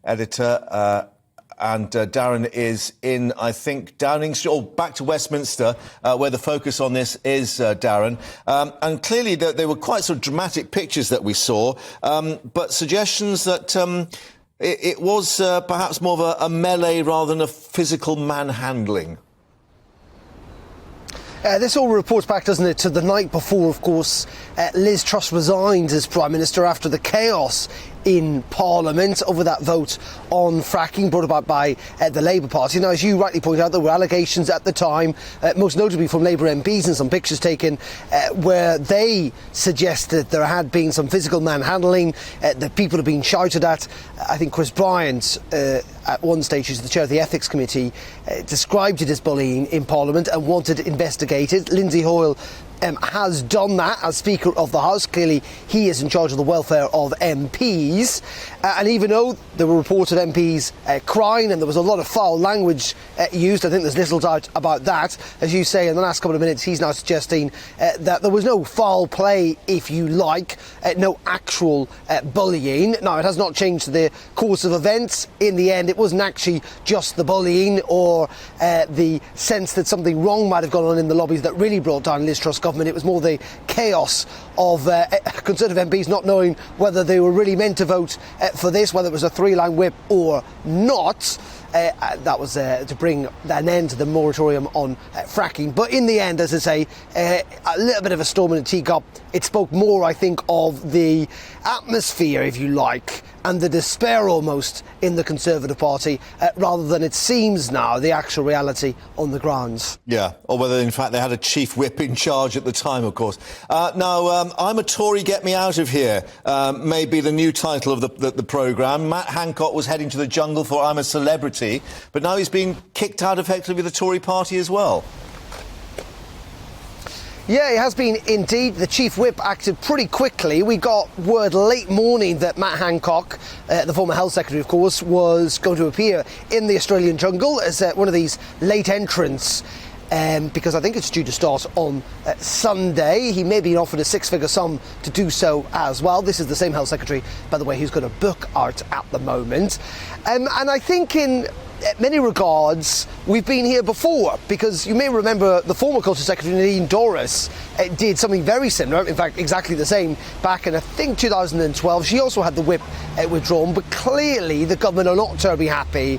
editor. And Darren is in, I think, Downing Street, or back to Westminster, where the focus on this is, Darren. And clearly they were quite sort of dramatic pictures that we saw, but suggestions that it was perhaps more of a melee rather than a physical manhandling. This all reports back, doesn't it, to the night before, of course, Liz Truss resigned as Prime Minister after the chaos in Parliament over that vote on fracking brought about by the Labour Party. Now, as you rightly point out, there were allegations at the time, most notably from Labour MPs, and some pictures taken where they suggested there had been some physical manhandling, that people had been shouted at. I think Chris Bryant, at one stage, who's the chair of the Ethics Committee, described it as bullying in Parliament and wanted it investigated. Lindsay Hoyle has done that as Speaker of the House. Clearly, he is in charge of the welfare of MPs. And even though there were reports of MPs crying and there was a lot of foul language used, I think there's little doubt about that. As you say, in the last couple of minutes, he's now suggesting that there was no foul play, if you like, no actual bullying. Now, it has not changed the course of events. In the end, it wasn't actually just the bullying or the sense that something wrong might have gone on in the lobbies that really brought down Liz Truss' government. It was more the chaos of Conservative MPs not knowing whether they were really meant to vote for this, whether it was a three-line whip or not. That was to bring an end to the moratorium on fracking. But in the end, as I say, a little bit of a storm in a teacup. It spoke more, I think, of the atmosphere, if you like, and the despair almost in the Conservative Party, rather than it seems now the actual reality on the grounds. Yeah, or whether in fact they had a chief whip in charge at the time, of course. Now, I'm a Tory, get me out of here, may be the new title of the programme. Matt Hancock was heading to the jungle for I'm a Celebrity, but now he's been kicked out effectively of the Tory party as well. Yeah, it has been indeed. The Chief Whip acted pretty quickly. We got word late morning that Matt Hancock, the former Health Secretary, of course, was going to appear in the Australian jungle as one of these late entrants, because I think it's due to start on Sunday. He may be offered a six-figure sum to do so as well. This is the same Health Secretary, by the way, who's got a book out at the moment. And I think in many regards, we've been here before, because you may remember the former Culture Secretary, Nadine Dorries, did something very similar, in fact, exactly the same, back in, I think, 2012. She also had the whip withdrawn, but clearly the government are not terribly happy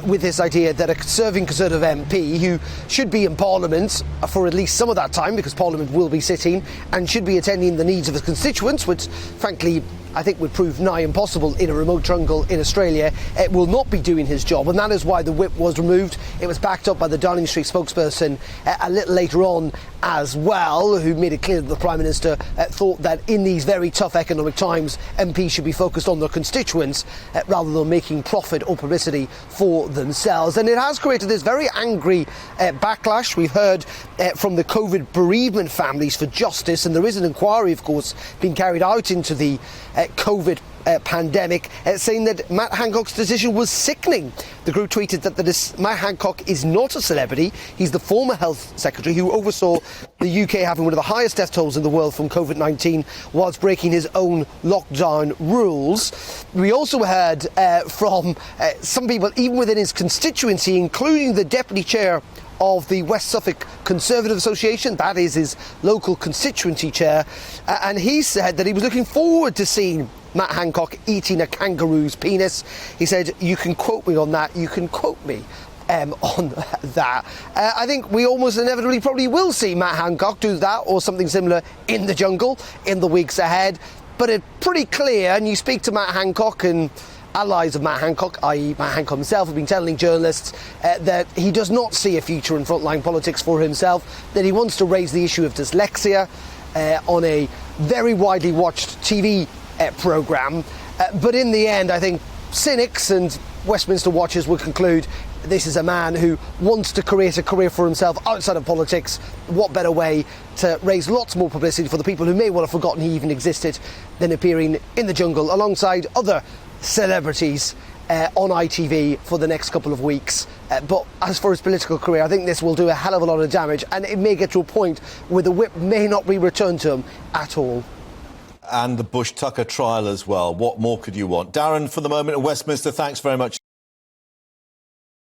with this idea that a serving Conservative MP, who should be in Parliament for at least some of that time, because Parliament will be sitting, and should be attending the needs of his constituents, which, frankly, I think would prove nigh impossible in a remote jungle in Australia, will not be doing his job, and that is why the whip was removed. It was backed up by the Downing Street spokesperson a little later on as well, who made it clear that the Prime Minister thought that in these very tough economic times, MPs should be focused on their constituents rather than making profit or publicity for themselves. And it has created this very angry backlash. We've heard from the COVID bereavement families for justice, and there is an inquiry, of course, being carried out into the COVID pandemic, saying that Matt Hancock's decision was sickening. The group tweeted that Matt Hancock is not a celebrity. He's the former Health Secretary who oversaw the UK having one of the highest death tolls in the world from COVID-19 whilst breaking his own lockdown rules. We also heard from some people, even within his constituency, including the Deputy Chair of the West Suffolk Conservative Association, that is his local constituency chair, and he said that he was looking forward to seeing Matt Hancock eating a kangaroo's penis. He said, "You can quote me on that, you can quote me on that." I think we almost inevitably probably will see Matt Hancock do that or something similar in the jungle in the weeks ahead, but it's pretty clear, and you speak to Matt Hancock, and allies of Matt Hancock, i.e. Matt Hancock himself, have been telling journalists that he does not see a future in frontline politics for himself, that he wants to raise the issue of dyslexia on a very widely watched TV programme. But in the end, I think cynics and Westminster watchers will conclude this is a man who wants to create a career for himself outside of politics. What better way to raise lots more publicity for the people who may well have forgotten he even existed than appearing in the jungle alongside other celebrities on ITV for the next couple of weeks. But as for his political career, I think this will do a hell of a lot of damage, and it may get to a point where the whip may not be returned to him at all. And the Bush-Tucker trial as well. What more could you want? Darren, for the moment at Westminster, thanks very much.